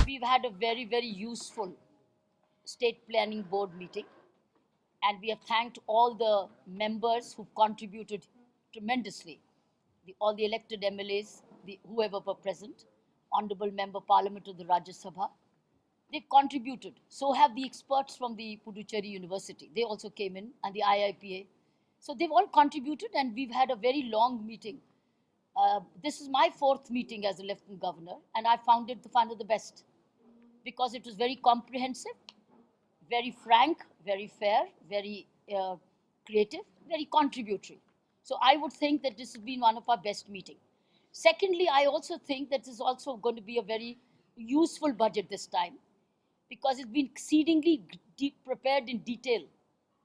we've had a very, very useful State Planning Board meeting, and we have thanked all the members who've contributed tremendously, all the elected MLAs, whoever were present, Honorable Member Parliament of the Rajya Sabha. They've contributed. So have the experts from the Puducherry University. They also came in, and the IIPA. So they've all contributed, and we've had a very long meeting. This is my fourth meeting as a Lieutenant Governor, and I found it one of the best because it was very comprehensive, very frank, very fair, very creative, very contributory. So I would think that this has been one of our best meetings. Secondly, I also think that this is also going to be a very useful budget this time because it's been exceedingly prepared in detail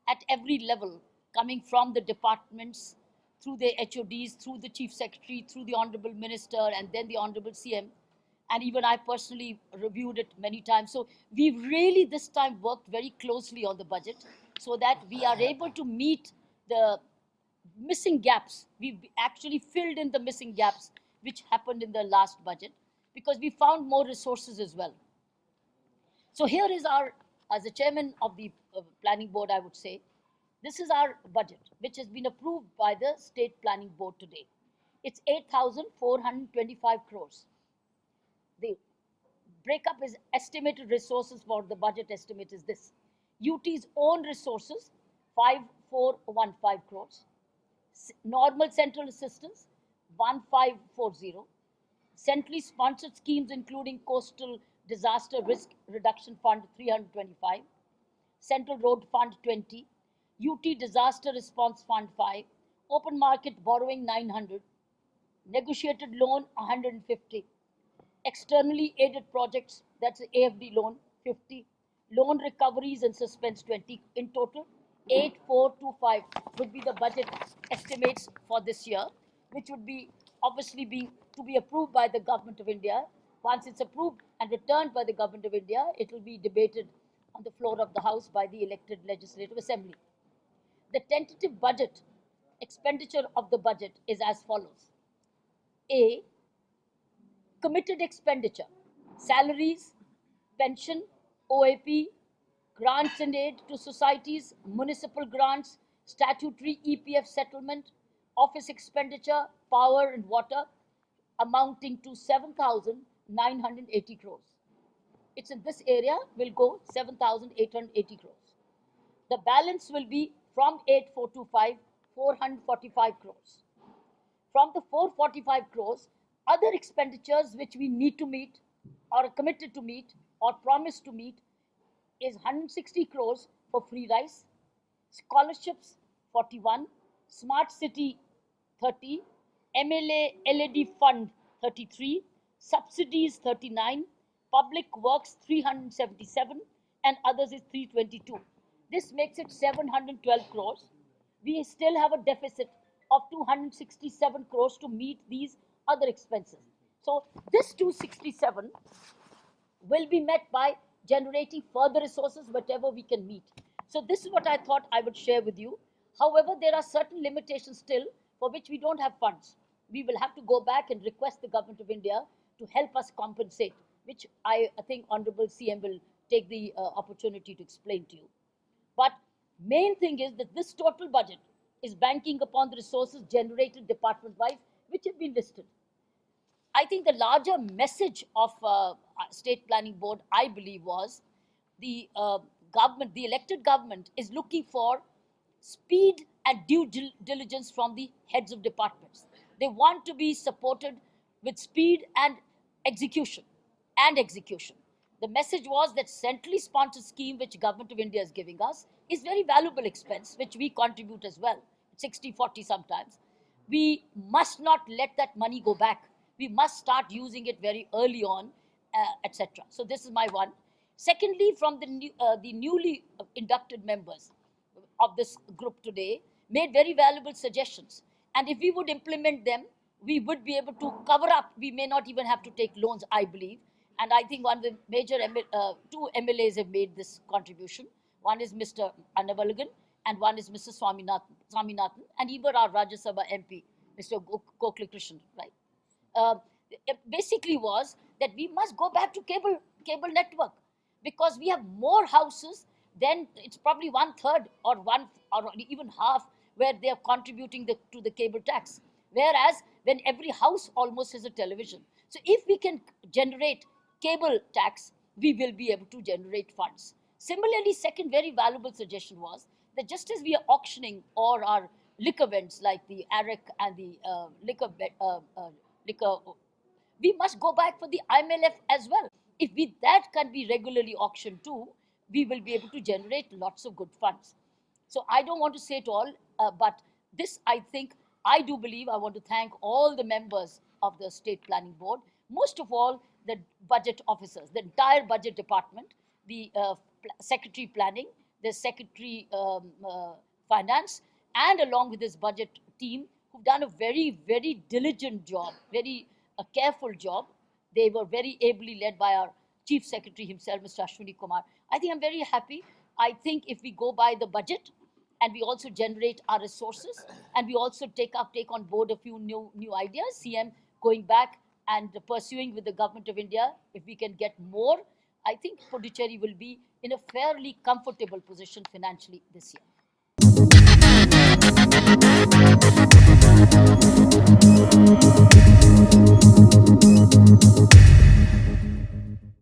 at every level, coming from the departments, through the HODs, through the Chief Secretary, through the Honorable Minister, and then the Honorable CM. And even I personally reviewed it many times. So we've really this time worked very closely on the budget so that we are able to meet the missing gaps. We've actually filled in the missing gaps which happened in the last budget because we found more resources as well. So here is our, as a chairman of the planning board, I would say, this is our budget, which has been approved by the State Planning Board today. It's 8,425 crores. The breakup is estimated resources for the budget estimate is this. UT's own resources, 5,415 crores. Normal central assistance, 1,540. Centrally sponsored schemes including Coastal Disaster Risk Reduction Fund, 325. Central Road Fund, 20. UT Disaster Response Fund, 5. Open market borrowing, 900. Negotiated loan, 150. Externally aided projects, that's the AFD loan, 50. Loan recoveries and suspense, 20. In total, 8,425 would be the budget estimates for this year, which would be obviously to be approved by the Government of India. Once it's approved and returned by the Government of India, it will be debated on the floor of the House by the elected Legislative Assembly. The tentative budget expenditure of the budget is as follows. A, committed expenditure, salaries, pension, OAP, grants and aid to societies, municipal grants, statutory EPF settlement, office expenditure, power and water, amounting to 7,980 crores. It's in this area will go 7,880 crores. The balance will be from 8,425, 445 crores. From the 445 crores, other expenditures which we need to meet or are committed to meet or promise to meet is 160 crores for free rice, scholarships 41, smart city 30, MLA LED fund 33, subsidies 39, public works 377, and others is 322. This makes it 712 crores. We still have a deficit of 267 crores to meet these other expenses. So this 267 will be met by generating further resources, whatever we can meet. So this is what I thought I would share with you. However, there are certain limitations still for which we don't have funds. We will have to go back and request the Government of India to help us compensate, which I think Honorable CM will take the opportunity to explain to you. But main thing is that this total budget is banking upon the resources generated department-wise, which have been listed. I think the larger message of State Planning Board, I believe, was the government, the elected government, is looking for speed and due diligence from the heads of departments. They want to be supported with speed and execution. The message was that centrally sponsored scheme which Government of India is giving us is very valuable expense, which we contribute as well, 60-40 sometimes. We must not let that money go back. We must start using it very early on, etc. So this is my one. Secondly, from the newly inducted members of this group today made very valuable suggestions. And if we would implement them, we would be able to cover up. We may not even have to take loans, I believe. And I think one of the major, two MLAs have made this contribution. One is Mr. Annavalagan and one is Mr. Swaminathan, and even our Rajya Sabha MP, Mr. Kokli Krishnan, right? Basically was that we must go back to cable cable network, because we have more houses, then it's probably one third or one or even half where they are contributing to the cable tax. Whereas when every house almost has a television. So if we can generate cable tax, we will be able to generate funds. Similarly, second very valuable suggestion was that just as we are auctioning all our liquor vents like the AREC and the liquor, we must go back for the IMLF as well. If that can be regularly auctioned too, we will be able to generate lots of good funds. So I don't want to say it all, but this I think, I do believe, I want to thank all the members of the State Planning Board, most of all the budget officers, the entire budget department, the Secretary Planning, the Secretary Finance, and along with this budget team, who've done a very, very diligent job, very a careful job. They were very ably led by our Chief Secretary himself, Mr. Ashwini Kumar. I think I'm very happy. I think if we go by the budget and we also generate our resources and we also take on board a few new ideas, CM going back and pursuing with the government of India, if we can get more, I think Puducherry will be in a fairly comfortable position financially this year.